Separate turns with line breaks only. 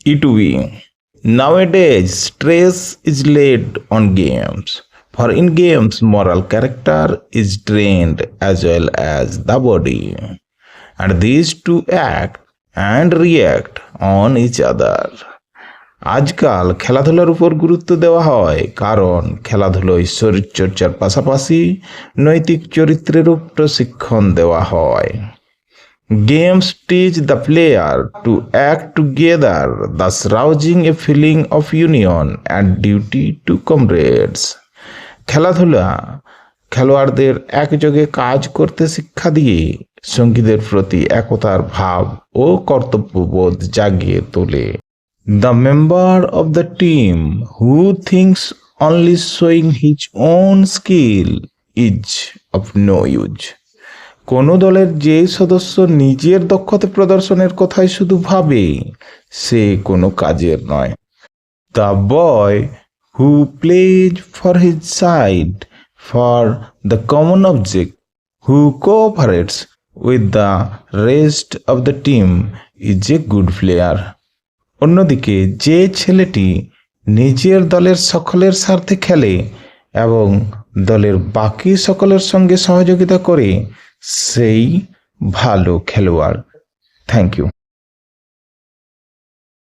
E2B. Nowadays, stress is laid on games. For in games, moral character is trained as well as the body. And these two act and react on each other. আজকাল খেলাধুলার উপর গুরুত্ব দেওয়া হয় কারণ খেলাধুলোয় শরীরচর্চার পাশাপাশি নৈতিক চরিত্রেরও প্রশিক্ষণ দেওয়া হয়। Games teach the player to act together, thus rousing a feeling of union and duty to comrades. খেলাধুলা খেলোয়াড়দের একযোগে কাজ করতে শিক্ষা দিয়ে সঙ্গীদের প্রতি একতার ভাব ও কর্তব্যবোধ জাগিয়ে তোলে। The member of the team who thinks only showing his own skill is of no use. কোনো দলের যে সদস্য নিজের দক্ষতা প্রদর্শনের কথাই শুধু ভাবে সে কোনো কাজের নয়। The boy who plays for his side for the common object, who cooperates with the rest of the team is a good player. অন্যদিকে যে ছেলেটি নিজের দলের সকলের স্বার্থে খেলে এবং দলের বাকি সকলের সঙ্গে সহযোগিতা করে সেই ভালো খেলোয়াড়। Thank you.